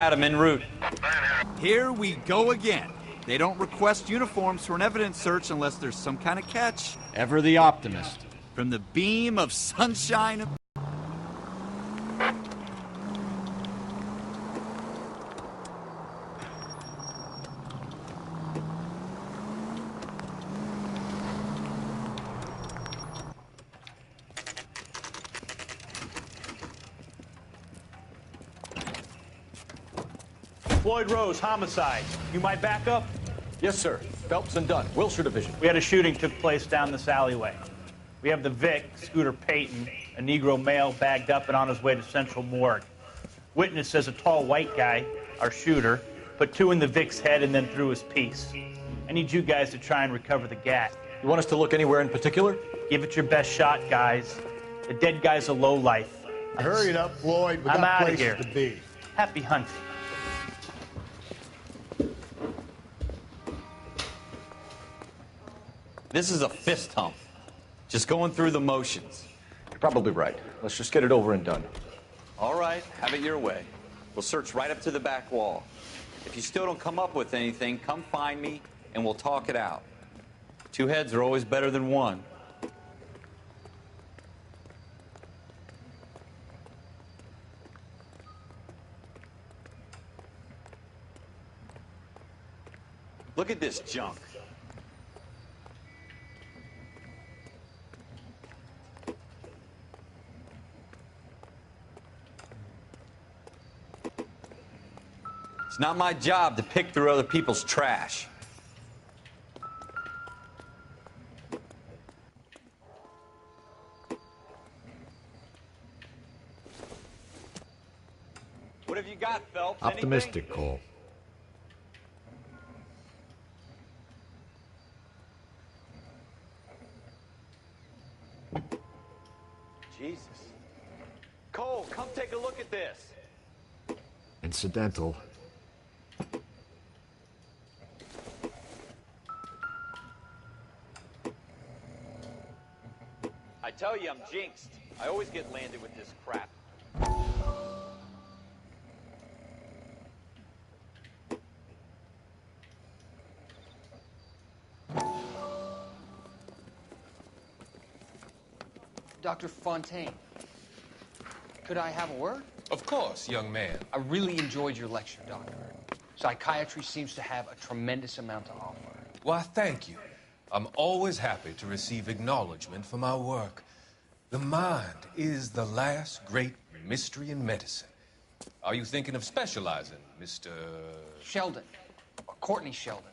Adam en route. Here we go again. They don't request uniforms for an evidence search unless there's some kind of catch. Ever the optimist. From the beam of sunshine. Floyd Rose, homicide. You might back up? Yes, sir. Phelps and Dunn, Wilshire Division. We had a shooting took place down this alleyway. We have the Vic, Scooter Payton, a Negro male bagged up and on his way to Central Morgue. Witness says a tall white guy, our shooter, put two in the Vic's head and then threw his piece. I need you guys to try and recover the gat. You want us to look anywhere in particular? Give it your best shot, guys. The dead guy's a lowlife. Hurry it up, Floyd. We I'm got outta places here. to be. Happy hunting. This is a fist hump. Just going through the motions. You're probably right. Let's just get it over and done. All right, have it your way. We'll search right up to the back wall. If you still don't come up with anything, come find me and we'll talk it out. Two heads are always better than one. Look at this junk. It's not my job to pick through other people's trash. What have you got, Phelps? Optimistic, Cole. Jesus. Cole, come take a look at this. Incidental. I tell you, I'm jinxed. I always get landed with this crap. Dr. Fontaine, could I have a word? Of course, young man. I really enjoyed your lecture, Doctor. Psychiatry seems to have a tremendous amount to offer. Why, thank you. I'm always happy to receive acknowledgement for my work. The mind is the last great mystery in medicine. Are you thinking of specializing, Mr. Sheldon, or Courtney Sheldon.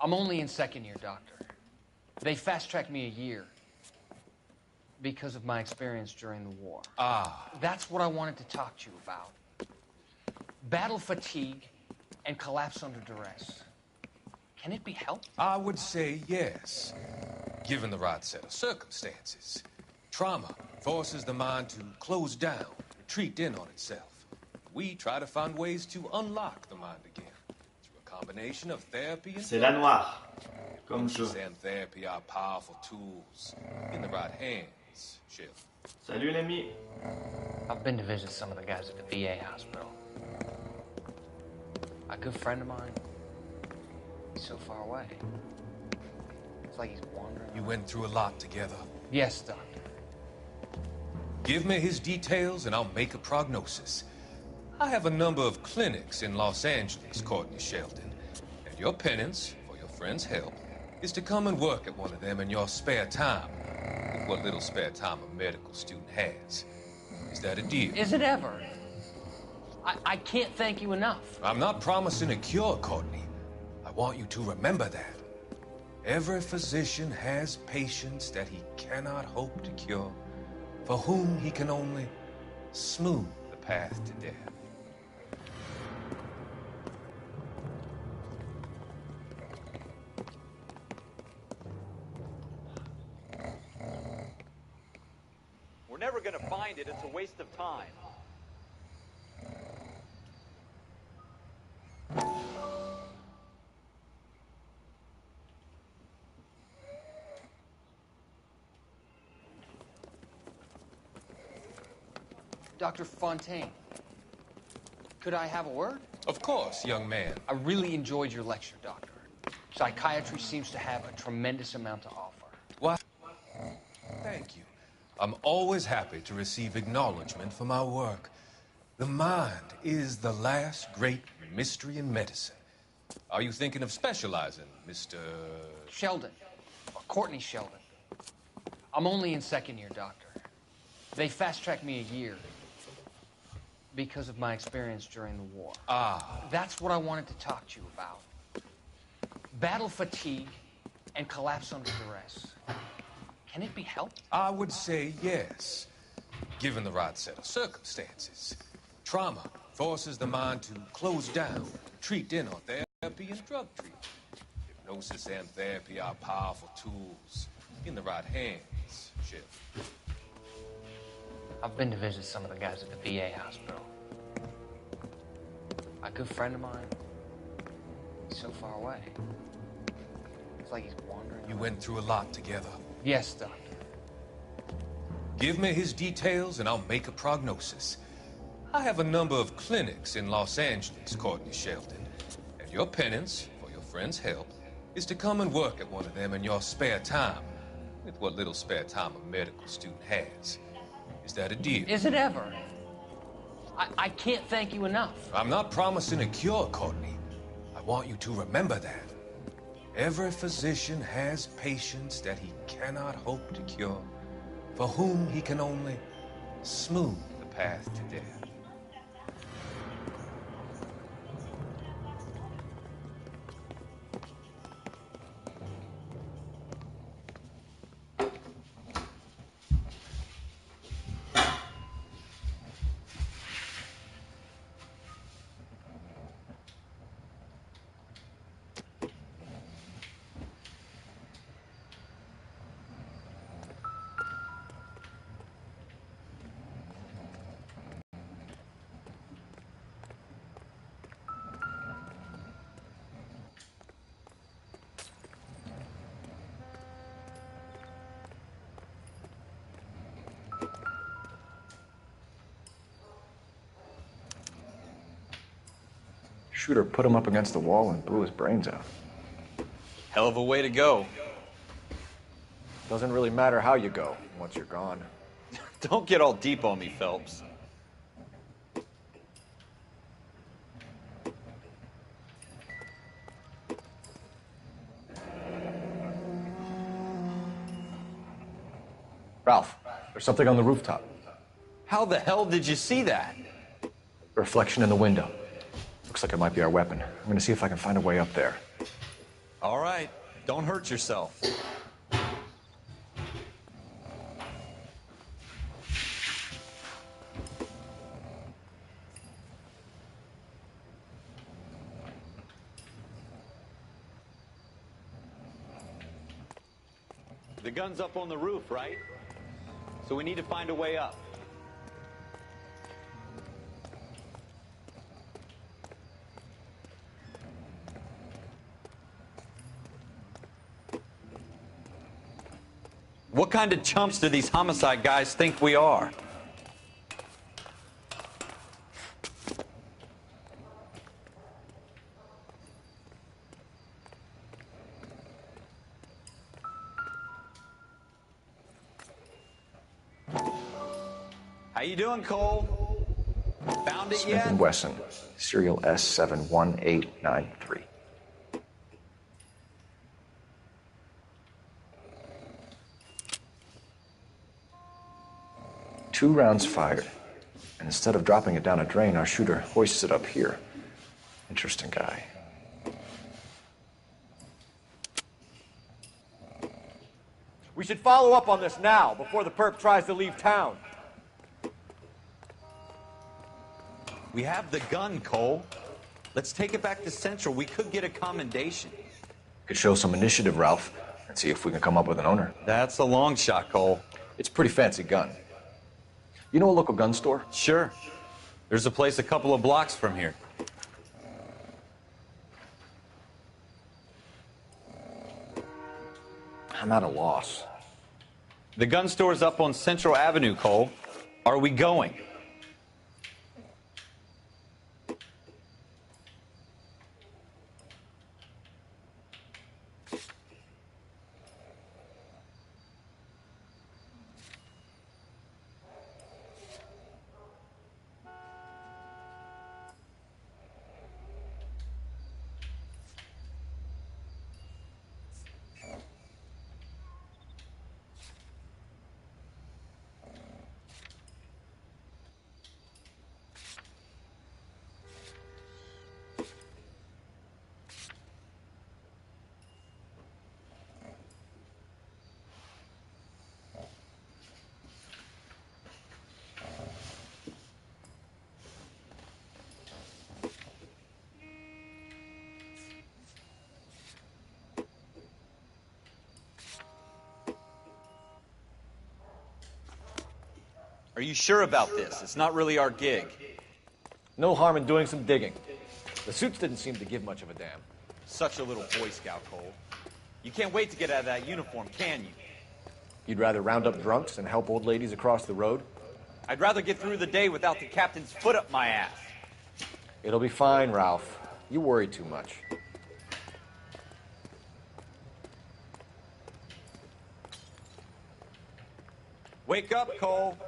I'm only in second year, Doctor. They fast-tracked me a year because of my experience during the war. Ah. That's what I wanted to talk to you about. Battle fatigue and collapse under duress. Can it be helped? I would say yes, given the right set of circumstances. Trauma forces the mind to close down, retreat in on itself. We try to find ways to unlock the mind again through a combination of therapy and... C'est la noire, comme je. And therapy are powerful tools in the right hands, Sheldon. Salut l'ami. I've been to visit some of the guys at the VA hospital. A good friend of mine, he's so far away. It's like he's wandering. You went through a lot together. Yes, Doctor. Give me his details and I'll make a prognosis. I have a number of clinics in Los Angeles, Courtney Sheldon. And your penance, for your friend's help, is to come and work at one of them in your spare time. With what little spare time a medical student has. Is that a deal? Is it ever? I can't thank you enough. I'm not promising a cure, Courtney. I want you to remember that. Every physician has patients that he cannot hope to cure, for whom he can only smooth the path to death. We're never gonna find it. It's a waste of time. Dr. Fontaine, Could I have a word? Of course, young man. I really enjoyed your lecture, Doctor. Psychiatry seems to have a tremendous amount to offer. Why, thank you. I'm always happy to receive acknowledgement for my work. The mind is the last great mystery in medicine. Are you thinking of specializing, Mr. Sheldon. Courtney Sheldon. I'm only in second year, Doctor. They fast-tracked me a year because of my experience during the war. Ah. That's what I wanted to talk to you about. Battle fatigue and collapse under duress. Can it be helped? I would say yes, given the right set of circumstances. Trauma forces the mind to close down, treat in on therapy and drug treatment. Hypnosis and therapy are powerful tools in the right hands, Sheriff. I've been to visit some of the guys at the VA hospital. A good friend of mine, he's so far away. It's like he's wandering. You went through a lot together. Yes, Doctor. Give me his details and I'll make a prognosis. I have a number of clinics in Los Angeles, Courtney Sheldon, and your penance, for your friend's help, is to come and work at one of them in your spare time, with what little spare time a medical student has. Is that a deal? Is it ever? I can't thank you enough. I'm not promising a cure, Courtney. I want you to remember that. Every physician has patients that he cannot hope to cure, for whom he can only smooth the path to death. Shooter put him up against the wall and blew his brains out. Hell of a way to go. Doesn't really matter how you go once you're gone. Don't get all deep on me, Phelps. Ralph, there's something on the rooftop. How the hell did you see that? Reflection in the window. Looks like it might be our weapon. I'm gonna see if I can find a way up there. All right, don't hurt yourself. The gun's up on the roof, right? So we need to find a way up. What kind of chumps do these homicide guys think we are? How you doing, Cole? Found it Smith yet? & Wesson, serial S71893. Two rounds fired, and instead of dropping it down a drain, our shooter hoists it up here. Interesting guy. We should follow up on this now, before the perp tries to leave town. We have the gun, Cole. Let's take it back to Central. We could get a commendation. Could show some initiative, Ralph, and see if we can come up with an owner. That's a long shot, Cole. It's a pretty fancy gun. You know a local gun store? Sure. There's a place a couple of blocks from here. I'm at a loss. The gun store's up on Central Avenue, Cole. Are we going? Are you sure about this? It's not really our gig. No harm in doing some digging. The suits didn't seem to give much of a damn. Such a little Boy Scout, Cole. You can't wait to get out of that uniform, can you? You'd rather round up drunks and help old ladies across the road? I'd rather get through the day without the captain's foot up my ass. It'll be fine, Ralph. You worry too much. Wake up, Cole.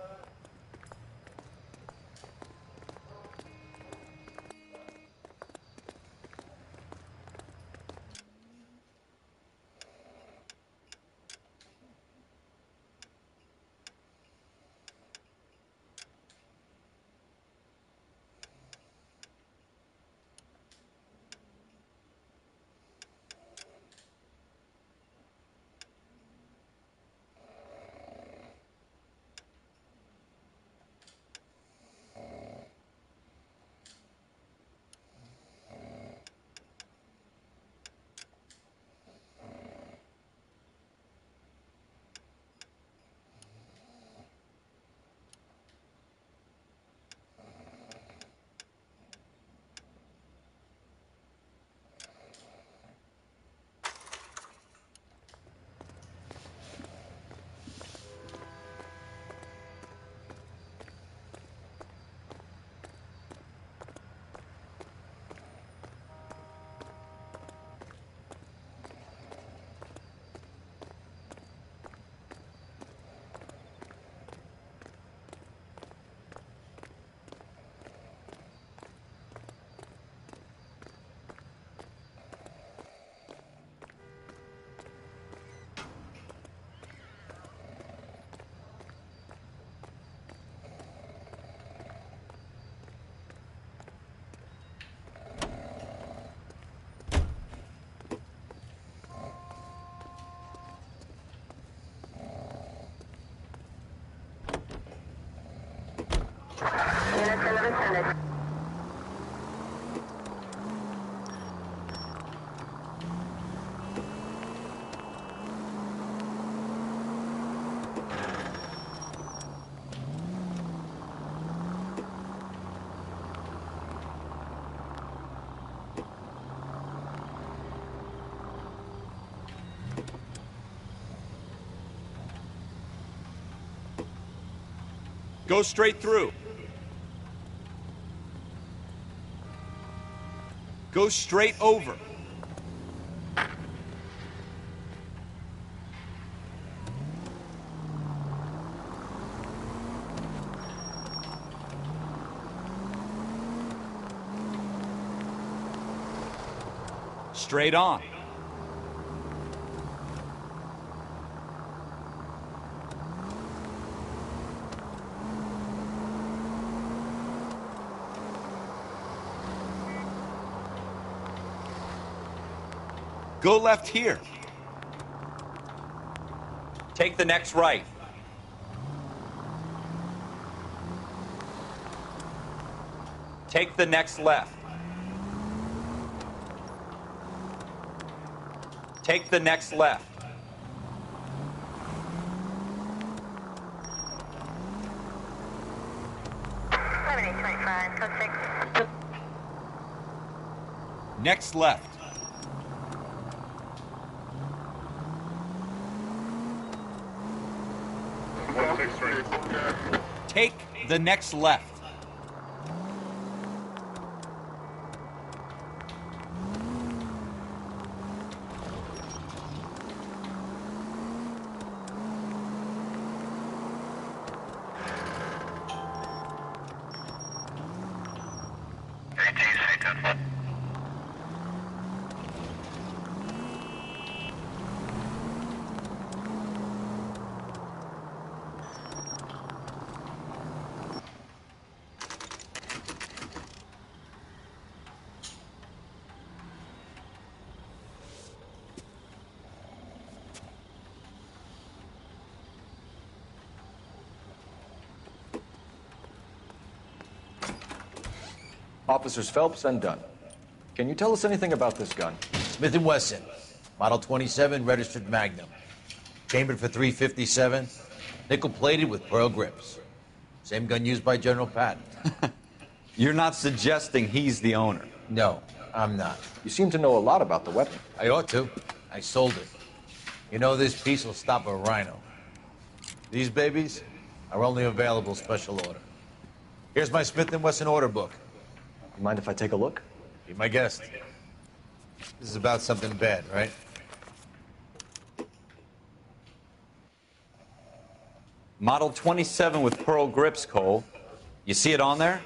Go straight through. Go straight over. Straight on. Go left here. Take the next right. Take the next left. Take the next left. Next left. Take the next left. Officers Phelps and Dunn. Can you tell us anything about this gun? Smith & Wesson, Model 27, registered Magnum. Chambered for .357, nickel-plated with pearl grips. Same gun used by General Patton. You're not suggesting he's the owner? No, I'm not. You seem to know a lot about the weapon. I ought to. I sold it. You know, this piece will stop a rhino. These babies are only available special order. Here's my Smith & Wesson order book. You mind if I take a look? Be my guest. This is about something bad, right? Model 27 with pearl grips, Cole. You see it on there?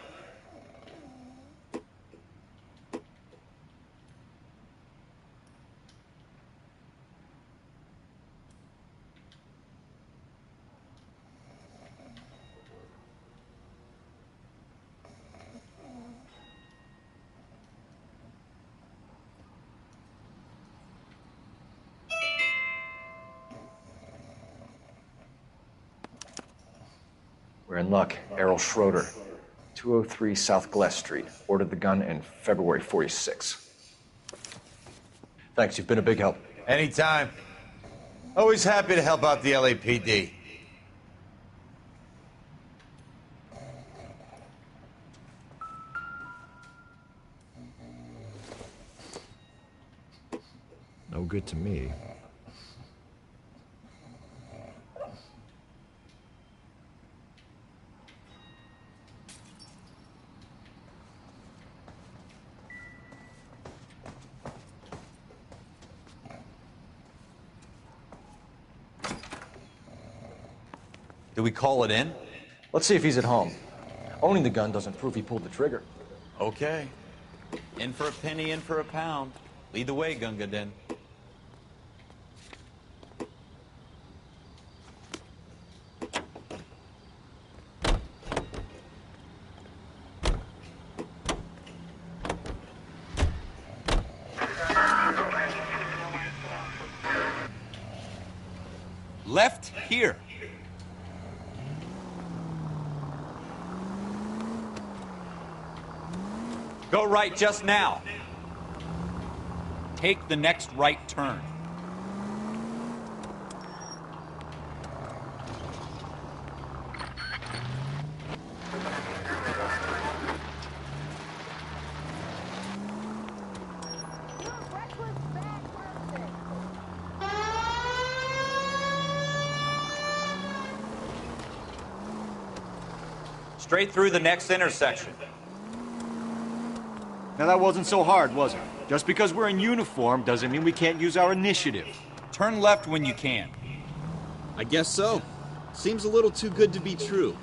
We're in luck. Errol Schroeder, 203 South Glass Street. Ordered the gun in February 46. Thanks, you've been a big help. Anytime. Always happy to help out the LAPD. No good to me. Do we call it in? Let's see if he's at home. Owning the gun doesn't prove he pulled the trigger. Okay. In for a penny, in for a pound. Lead the way, Gunga Din. Left here. Go right just now. Take the next right turn. Straight through the next intersection. Now that wasn't so hard, was it? Just because we're in uniform doesn't mean we can't use our initiative. Turn left when you can. I guess so. Seems a little too good to be true.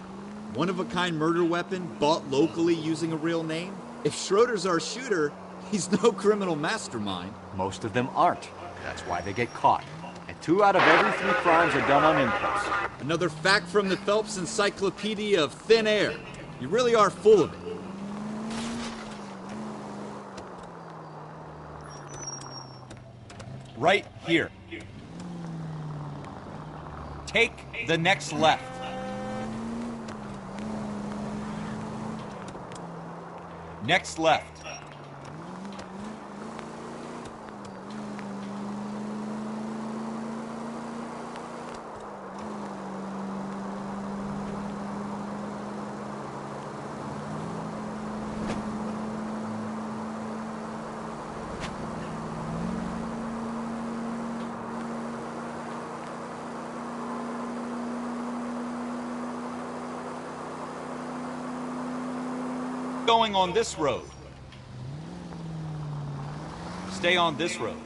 One-of-a-kind murder weapon bought locally using a real name? If Schroeder's our shooter, he's no criminal mastermind. Most of them aren't. That's why they get caught. And 2 out of every 3 crimes are done on impulse. Another fact from the Phelps Encyclopedia of Thin Air. You really are full of it. Right here. Take the next left. Next left. Going on this road. Stay on this road.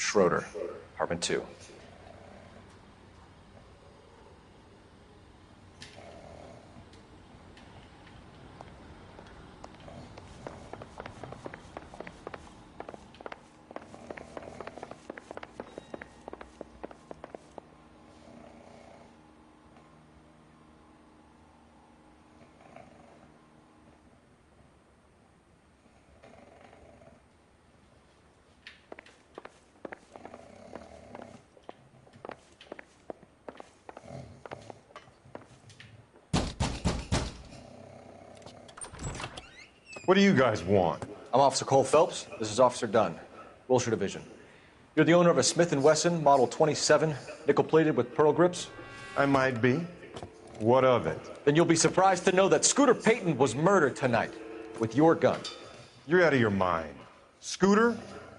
Schroeder, apartment 2. What do you guys want? I'm Officer Cole Phelps. This is Officer Dunn, Wilshire Division. You're the owner of a Smith & Wesson Model 27, nickel-plated with pearl grips? I might be. What of it? Then you'll be surprised to know that Scooter Payton was murdered tonight with your gun. You're out of your mind. Scooter?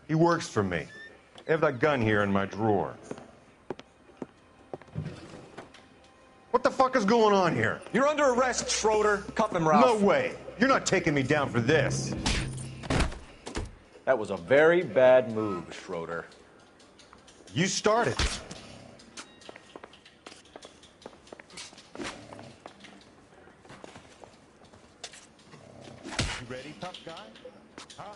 He works for me. I have that gun here in my drawer. What the fuck is going on here? You're under arrest, Schroeder. Cuff him, Ralph. No way. You're not taking me down for this. That was a very bad move, Schroeder. You started. You ready, tough guy? Huh?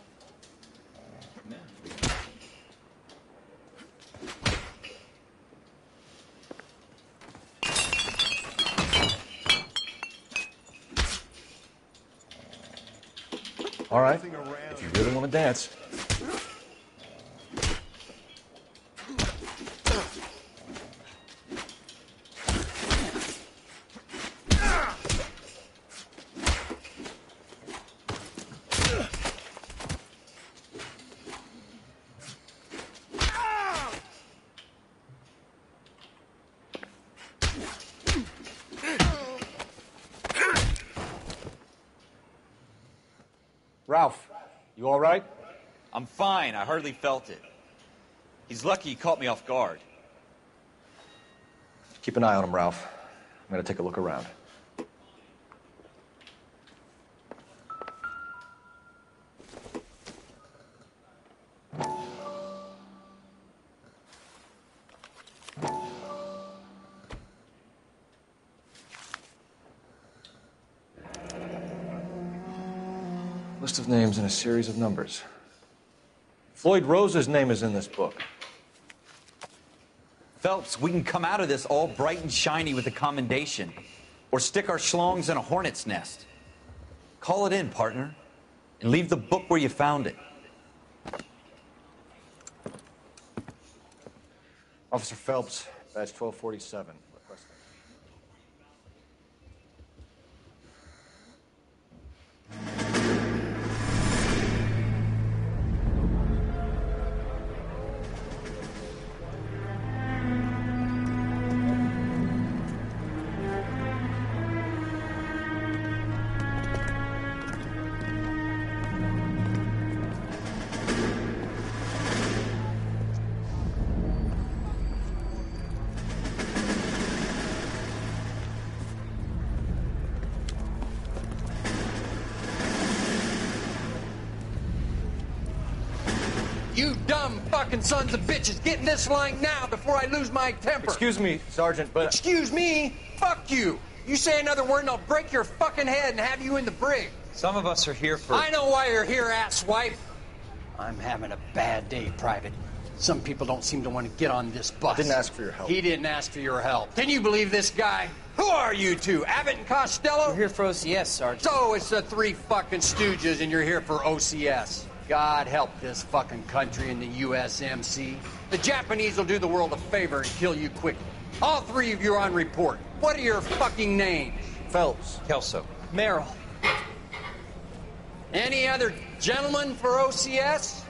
All right, if you really want to dance. Ralph, you all right? I'm fine. I hardly felt it. He's lucky he caught me off guard. Keep an eye on him, Ralph. I'm going to take a look around. List of names and a series of numbers. Floyd Rose's name is in this book. Phelps, we can come out of this all bright and shiny with a commendation, or stick our schlongs in a hornet's nest. Call it in, partner, and leave the book where you found it. Officer Phelps, badge 1247. Requesting. You dumb fucking sons of bitches, get in this line now before I lose my temper. Excuse me, Sergeant, but... Excuse me? Fuck you. You say another word and I'll break your fucking head and have you in the brig. Some of us are here for... I know why you're here, asswipe. I'm having a bad day, Private. Some people don't seem to want to get on this bus. I didn't ask for your help. He didn't ask for your help. Can you believe this guy? Who are you two, Abbott and Costello? We're here for OCS, Sergeant. So it's the three fucking stooges and you're here for OCS. God help this fucking country and the USMC. The Japanese will do the world a favor and kill you quickly. All three of you are on report. What are your fucking names? Phelps. Kelso. Merrill. Any other gentlemen for OCS?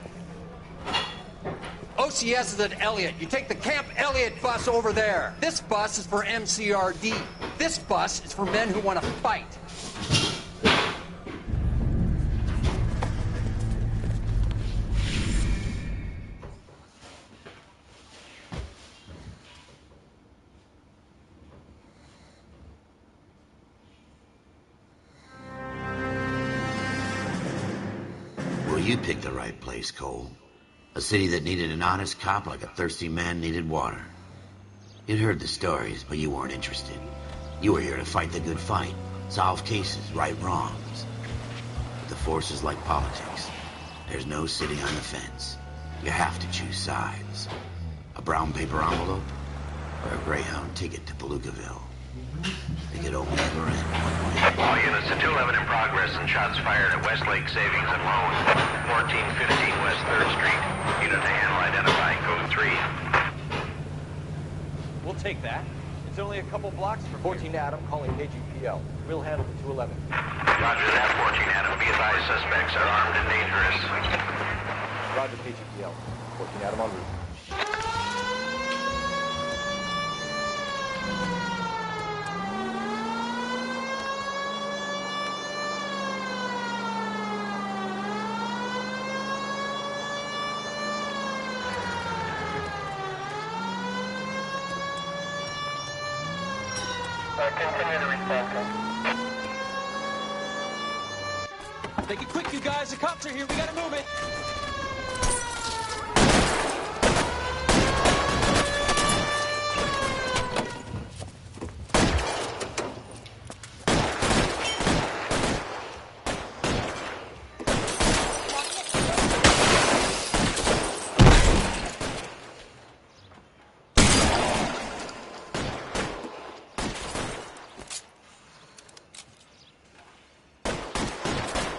OCS is at Elliott. You take the Camp Elliott bus over there. This bus is for MCRD. This bus is for men who want to fight. Well, you picked the right place, Cole. A city that needed an honest cop like a thirsty man needed water. You'd heard the stories, but you weren't interested. You were here to fight the good fight, solve cases, right wrongs. But the force is like politics. There's no sitting on the fence. You have to choose sides. A brown paper envelope or a Greyhound ticket to Palookaville. They could only ever end one way. All units to 211 in progress and shots fired at Westlake Savings and Loan, 1415 West 3rd Street. Unit to handle identifying code 3. We'll take that. It's only a couple blocks from 14 Adam calling KGPL. We'll handle the 211. Roger that, 14 Adam. Be advised, suspects are armed and dangerous. Roger, KGPL. 14 Adam en route. Continue to respond. Make it quick, you guys. The cops are here. We gotta move it.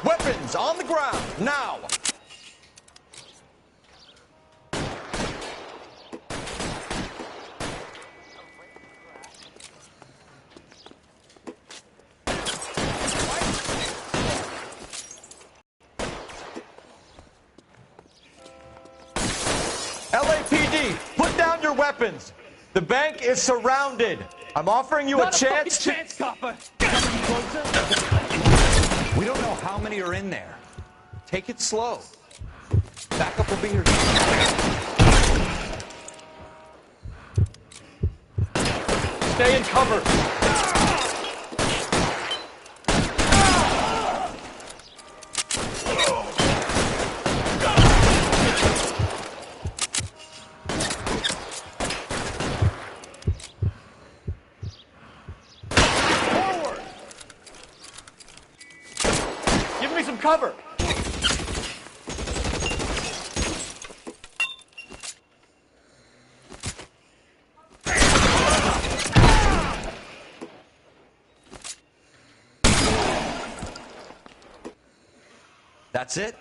Weapons on the ground, now! LAPD, put down your weapons. The bank is surrounded. I'm offering you a chance to... chance, copper. We don't know how many are in there. Take it slow. Backup will be here. Stay in cover. Forward. Give me some cover. That's it?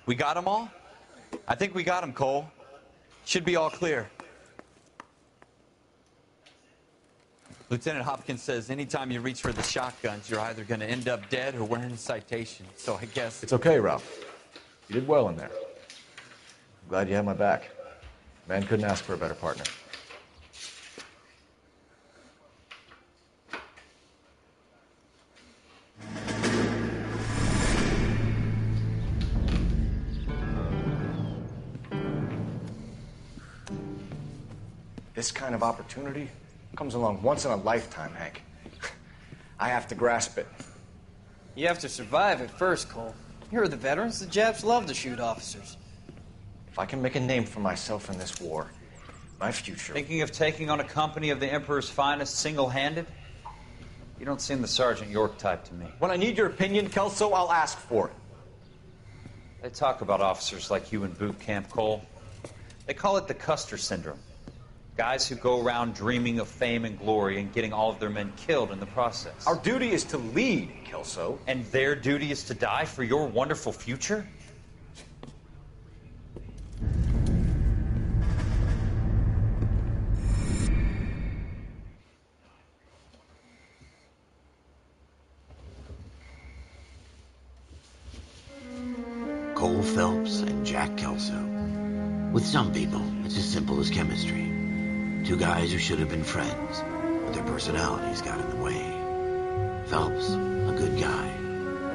We got them all? I think we got them, Cole. Should be all clear. Lieutenant Hopkins says anytime you reach for the shotguns, you're either going to end up dead or wearing a citation. So I guess... It's okay, Ralph. You did well in there. I'm glad you had my back. Man couldn't ask for a better partner. This kind of opportunity comes along once in a lifetime, Hank. I have to grasp it. You have to survive it first, Cole. Here are the veterans. The Japs love to shoot officers. If I can make a name for myself in this war, my future... Thinking of taking on a company of the Emperor's finest single-handed? You don't seem the Sergeant York type to me. When I need your opinion, Kelso, I'll ask for it. They talk about officers like you in boot camp, Cole. They call it the Custer syndrome. Guys who go around dreaming of fame and glory and getting all of their men killed in the process. Our duty is to lead, Kelso. And their duty is to die for your wonderful future? Cole Phelps and Jack Kelso. With some people, it's as simple as chemistry. Two guys who should have been friends, but their personalities got in the way. Phelps, a good guy,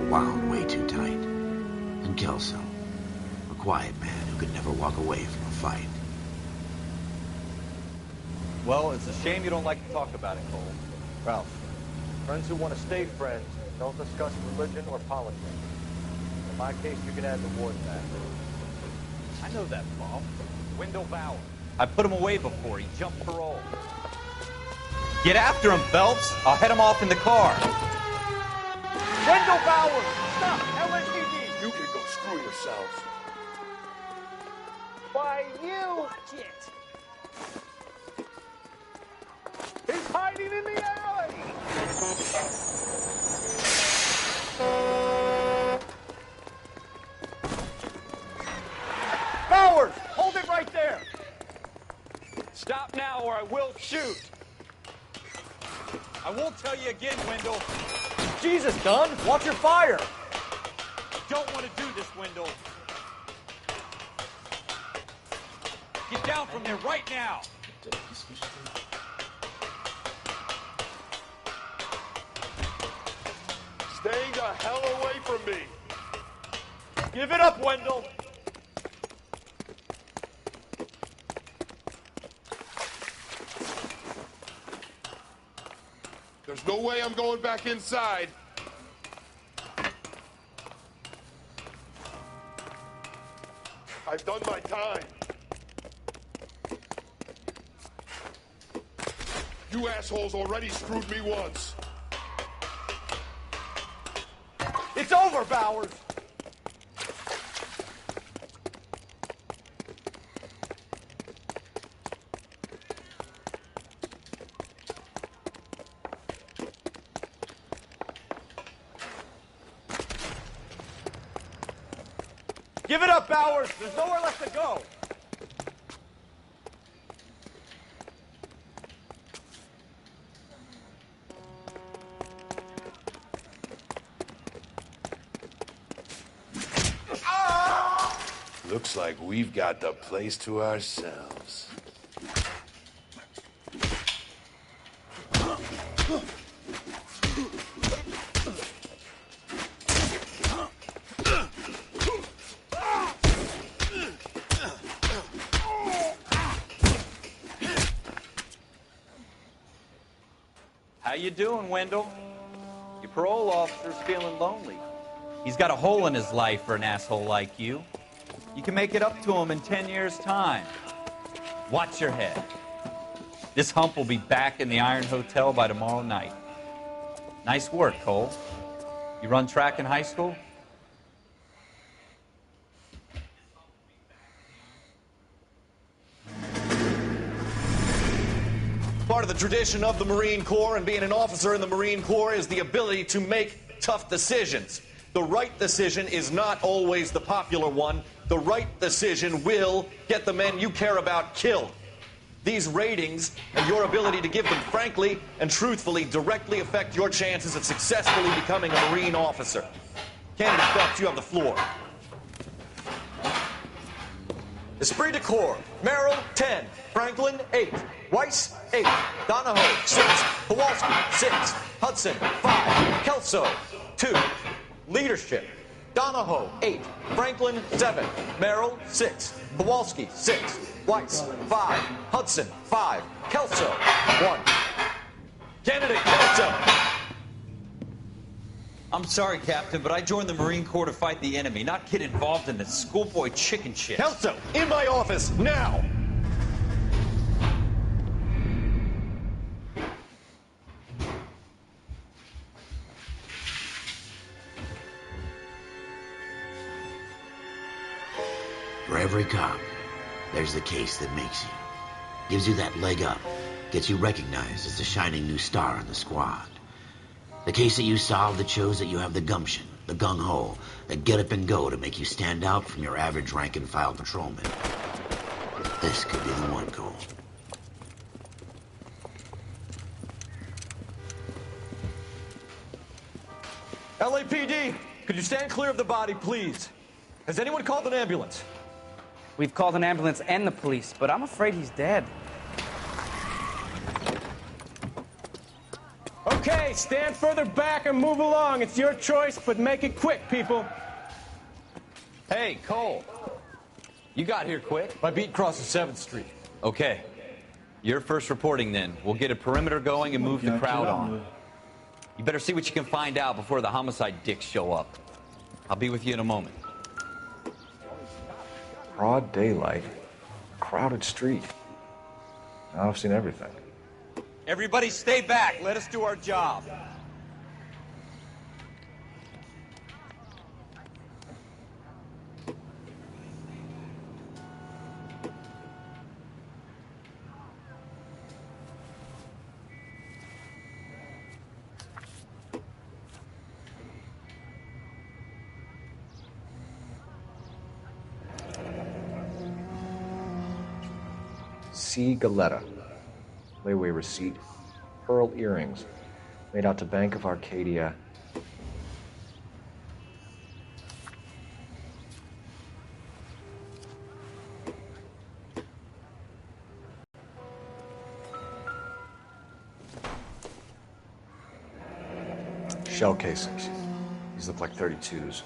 wound way too tight. And Kelso, a quiet man who could never walk away from a fight. Well, it's a shame you don't like to talk about it, Cole. Ralph, friends who want to stay friends don't discuss religion or politics. In my case, you can add the war to that. I I know that ball. Wendell Bauer. I put him away before. He jumped parole. Get after him, Phelps. I'll head him off in the car. Wendell Bauer! Stop! LSPD! You can go screw yourselves. Why, you... Shit. He's hiding in the alley! Bowers! Hold it right there! Stop now or I will shoot! I won't tell you again, Wendell. Jesus, Dunn, watch your fire. Don't want to do this, Wendell. Get down from there right now. Stay the hell away from me. Give it up, Wendell! There's no way I'm going back inside. I've done my time. You assholes already screwed me once. It's over, Bowers! Give it up, Bowers! There's nowhere left to go! Looks like we've got the place to ourselves. How you doing, Wendell? Your parole officer's feeling lonely. He's got a hole in his life for an asshole like you. You can make it up to him in 10 years' time. Watch your head. This hump will be back in the Iron Hotel by tomorrow night. Nice work, Cole. You run track in high school? Part of the tradition of the Marine Corps and being an officer in the Marine Corps is the ability to make tough decisions. The right decision is not always the popular one. The right decision will get the men you care about killed. These ratings and your ability to give them frankly and truthfully directly affect your chances of successfully becoming a Marine officer. Candidate Phelps, you have the floor. Esprit de Corps, Merrill, 10. Franklin, 8. Weiss, 8. Donahoe, 6. Kowalski, 6. Hudson, 5. Kelso, 2. Leadership, Donahoe, 8. Franklin, 7. Merrill, 6. Kowalski, 6. Weiss, 5. Hudson, 5. Kelso, 1. Candidate Kelso. I'm sorry, Captain, but I joined the Marine Corps to fight the enemy, not get involved in this schoolboy chicken shit. Kelso, in my office, now! For every cop, there's the case that makes you. Gives you that leg up. Gets you recognized as the shining new star in the squad. The case that you solve that shows that you have the gumption, the gung-ho, the get up and go to make you stand out from your average rank-and-file patrolman. This could be the one, Cole. LAPD, could you stand clear of the body, please? Has anyone called an ambulance? We've called an ambulance and the police, but I'm afraid he's dead. Okay, stand further back and move along. It's your choice, but make it quick, people. Hey, Cole. You got here quick. My beat crosses 7th Street. Okay. You're first reporting then. We'll get a perimeter going and move the crowd on. You better see what you can find out before the homicide dicks show up. I'll be with you in a moment. Broad daylight, crowded street. Now I've seen everything. Everybody stay back. Let us do our job. C. Galetta. Layaway receipt. Pearl earrings. Made out to Bank of Arcadia. Shell casings. These look like 32s.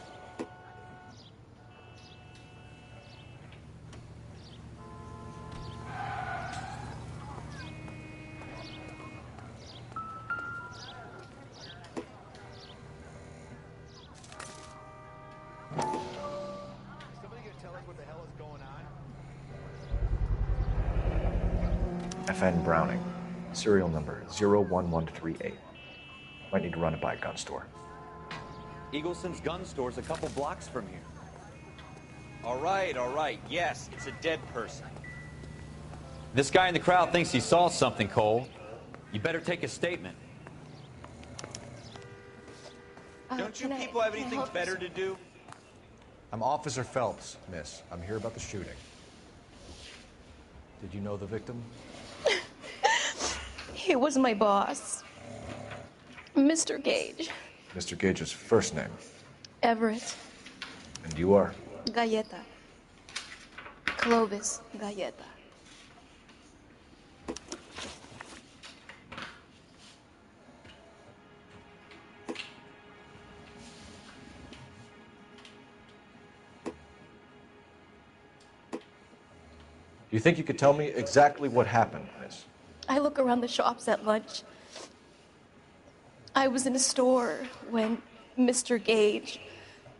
FN Browning. Serial number 01138. Might need to run it by a gun store. Eagleson's gun store's a couple blocks from here. All right. Yes, it's a dead person. This guy in the crowd thinks he saw something, Cole. You better take a statement. Don't you people have anything better to do? I'm Officer Phelps, miss. I'm here about the shooting. Did you know the victim? He was my boss, Mr. Gage. Mr. Gage's first name. Everett. And you are? Galleta. Clovis Galleta. Do you think you could tell me exactly what happened, miss? I look around the shops at lunch. I was in a store when Mr. Gage,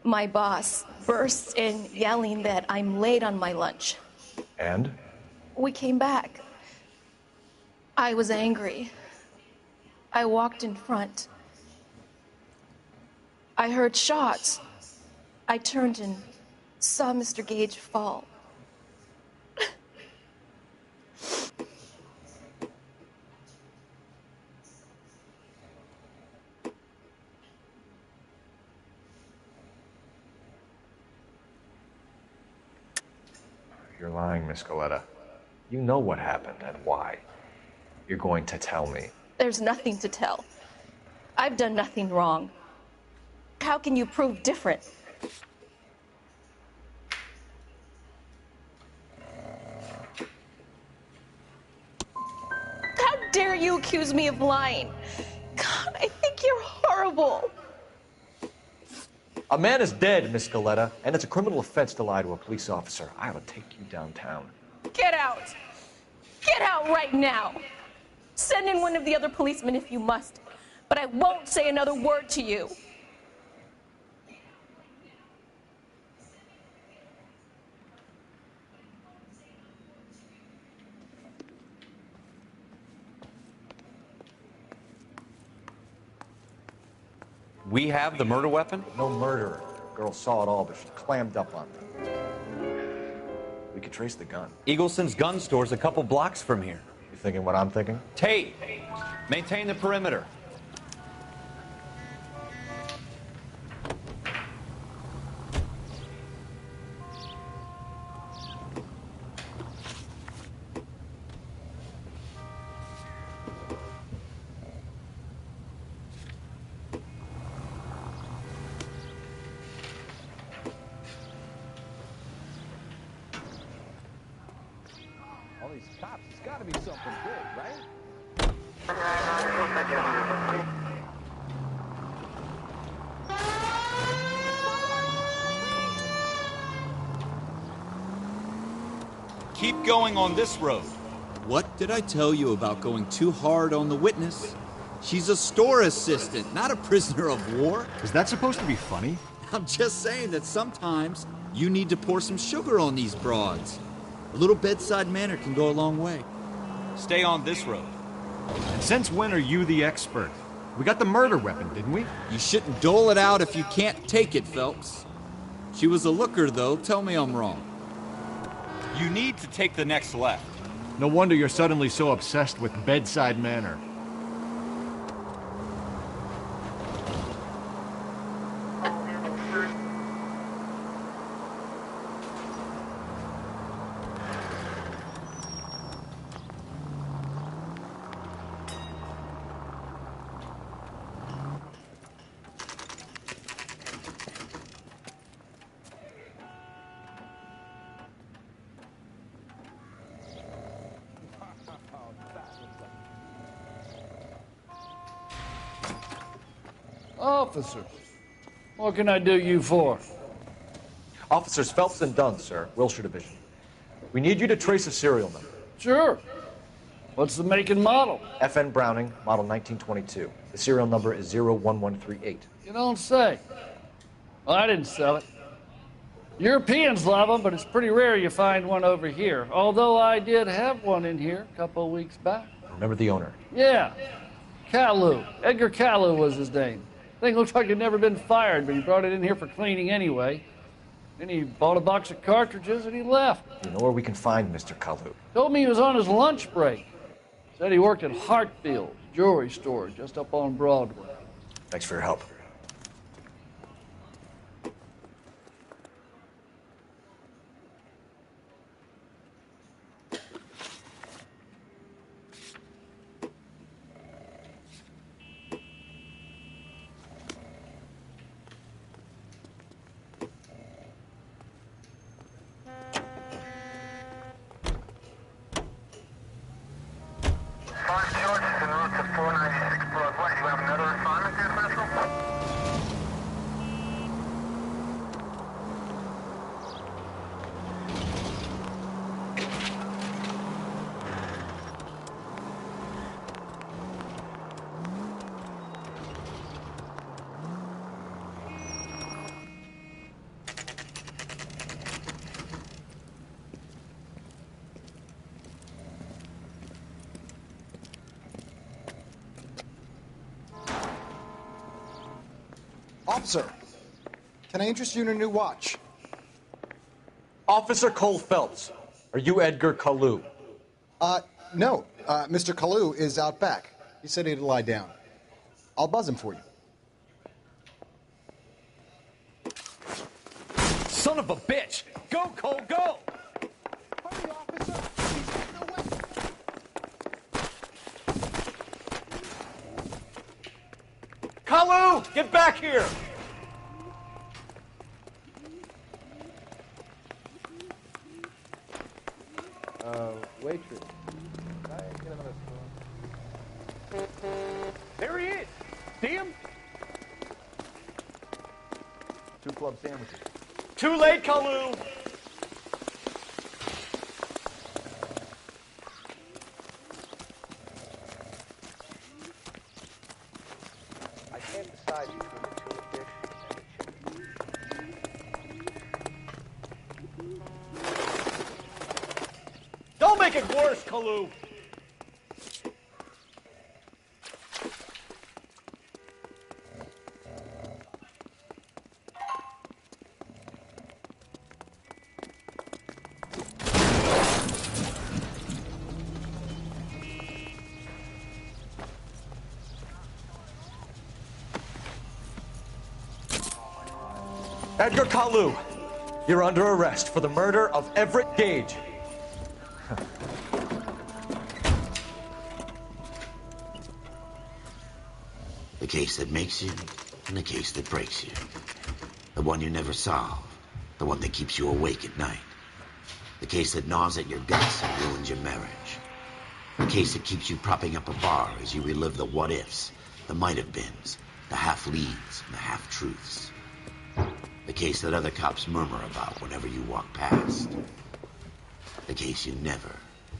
my boss, bursts in yelling that I'm late on my lunch. And? We came back. I was angry. I walked in front. I heard shots. I turned and saw Mr. Gage fall. You're lying, Miss Galetta. You know what happened and why. You're going to tell me. There's nothing to tell. I've done nothing wrong. How can you prove different? How dare you accuse me of lying? God, I think you're horrible. A man is dead, Miss Galetta, and it's a criminal offense to lie to a police officer. I ought to take you downtown. Get out! Get out right now! Send in one of the other policemen if you must, but I won't say another word to you. We have the murder weapon? No murderer. Girl saw it all, but she clammed up on me. We could trace the gun. Eagleson's gun store's a couple blocks from here. You thinking what I'm thinking? Tate, maintain the perimeter. All these cops, it's gotta be something good, right? Keep going on this road. What did I tell you about going too hard on the witness? She's a store assistant, not a prisoner of war. Is that supposed to be funny? I'm just saying that sometimes You need to pour some sugar on these broads. A little bedside manner can go a long way. Stay on this road. And since when are you the expert? We got the murder weapon, didn't we? You shouldn't dole it out if you can't take it, Phelps. She was a looker, though. Tell me I'm wrong. You need to take the next left. No wonder you're suddenly so obsessed with bedside manner. Officers, what can I do you for? Officers Phelps and Dunn, sir, Wilshire Division. We need you to trace a serial number. Sure. What's the make and model? FN Browning, model 1922. The serial number is 01138. You don't say. Well, I didn't sell it. Europeans love them, but it's pretty rare you find one over here. Although I did have one in here a couple of weeks back. Remember the owner? Yeah. Kalu. Edgar Kalu was his name. Thing looks like he'd never been fired, but he brought it in here for cleaning anyway. Then he bought a box of cartridges and he left. You know where we can find Mr. Kalu? Told me he was on his lunch break. Said he worked at Hartfield's jewelry store just up on Broadway. Thanks for your help. Officer, can I interest you in a new watch? Officer Cole Phelps, are you Edgar Kalu? No. Mr. Kalu is out back. He said he'd lie down. I'll buzz him for you. Son of a bitch! Go, Cole, go! Hurry, officer! He's getting away! Kalu, get back here! Waitress. There he is! See him? 2 club sandwiches. Too late, Kalu! I can't decide between the tuna fish and the chicken. Don't make it worse, Kalu! Edgar Kalu, you're under arrest for the murder of Everett Gage. The case that makes you and the case that breaks you. The one you never solve. The one that keeps you awake at night. The case that gnaws at your guts and ruins your marriage. The case that keeps you propping up a bar as you relive the what-ifs, the might-have-beens, the half-leads, and the half-truths. The case that other cops murmur about whenever you walk past. The case you never,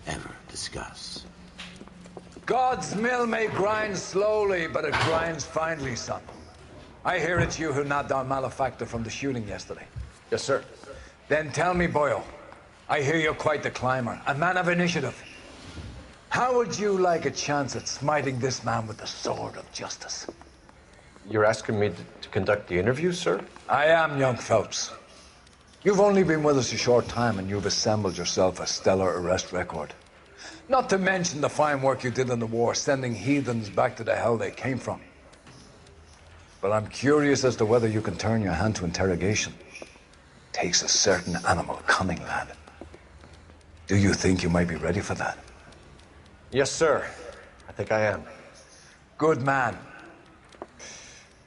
ever discuss. God's mill may grind slowly, but it grinds finely, son. I hear it's you who nabbed our malefactor from the shooting yesterday. Yes, sir. Then tell me, Boyle, I hear you're quite the climber, a man of initiative. How would you like a chance at smiting this man with the sword of justice? You're asking me to conduct the interview, sir? I am, young Phelps. You've only been with us a short time and you've assembled yourself a stellar arrest record. Not to mention the fine work you did in the war, sending heathens back to the hell they came from. But I'm curious as to whether you can turn your hand to interrogation. Takes a certain animal cunning, lad. Do you think you might be ready for that? Yes, sir. I think I am. Good man.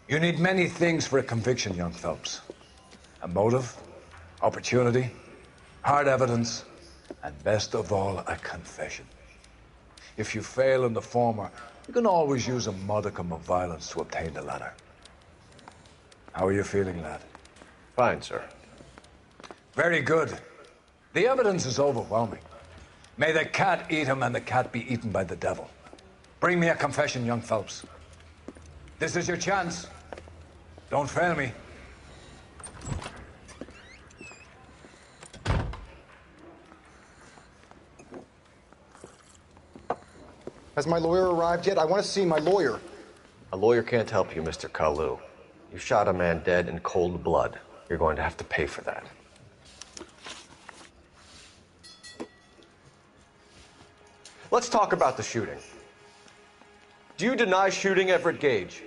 You need many things for a conviction, young Phelps. A motive, opportunity, hard evidence, and best of all, a confession. If you fail in the former, you can always use a modicum of violence to obtain the latter. How are you feeling, lad? Fine, sir. Very good. The evidence is overwhelming. May the cat eat him and the cat be eaten by the devil. Bring me a confession, young Phelps. This is your chance. Don't fail me. Has my lawyer arrived yet? I want to see my lawyer. A lawyer can't help you, Mr. Kalu. You shot a man dead in cold blood. You're going to have to pay for that. Let's talk about the shooting. Do you deny shooting Everett Gage?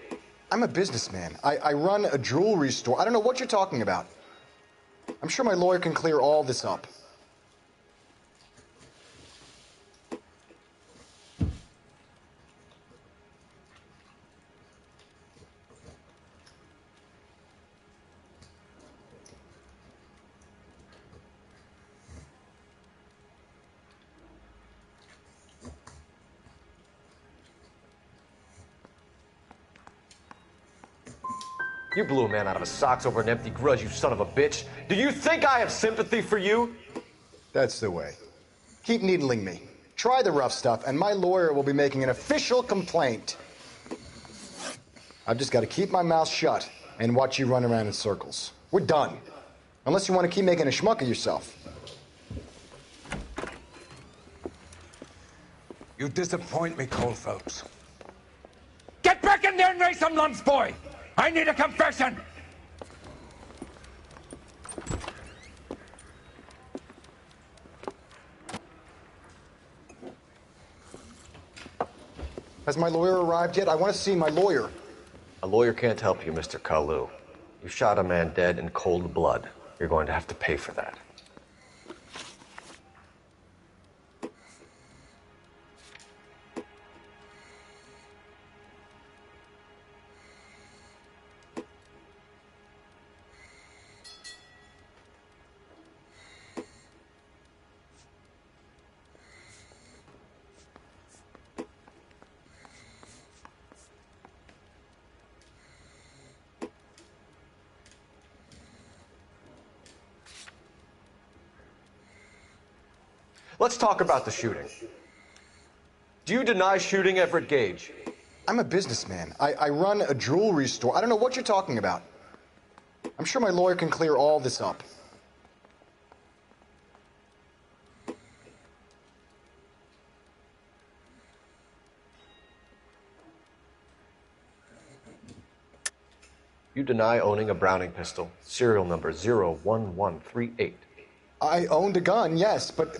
I'm a businessman. I run a jewelry store. I don't know what you're talking about. I'm sure my lawyer can clear all this up. You blew a man out of his socks over an empty grudge, you son of a bitch. Do you think I have sympathy for you? That's the way. Keep needling me. Try the rough stuff, and my lawyer will be making an official complaint. I've just got to keep my mouth shut and watch you run around in circles. We're done. Unless you want to keep making a schmuck of yourself. You disappoint me, Cole Phelps. Get back in there and raise some lumps, boy! I need a confession! Has my lawyer arrived yet? I want to see my lawyer. A lawyer can't help you, Mr. Kalu. You shot a man dead in cold blood. You're going to have to pay for that. Let's talk about the shooting. Do you deny shooting Everett Gage? I'm a businessman. I run a jewelry store. I don't know what you're talking about. I'm sure my lawyer can clear all this up. You deny owning a Browning pistol, serial number 01138. I owned a gun, yes, but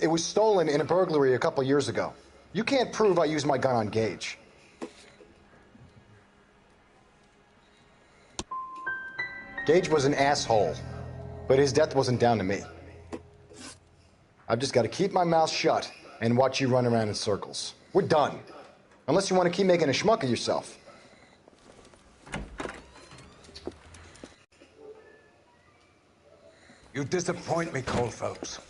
it was stolen in a burglary a couple years ago. You can't prove I used my gun on Gage. Gage was an asshole, but his death wasn't down to me. I've just got to keep my mouth shut and watch you run around in circles. We're done. Unless you want to keep making a schmuck of yourself. You disappoint me, Cole Phelps.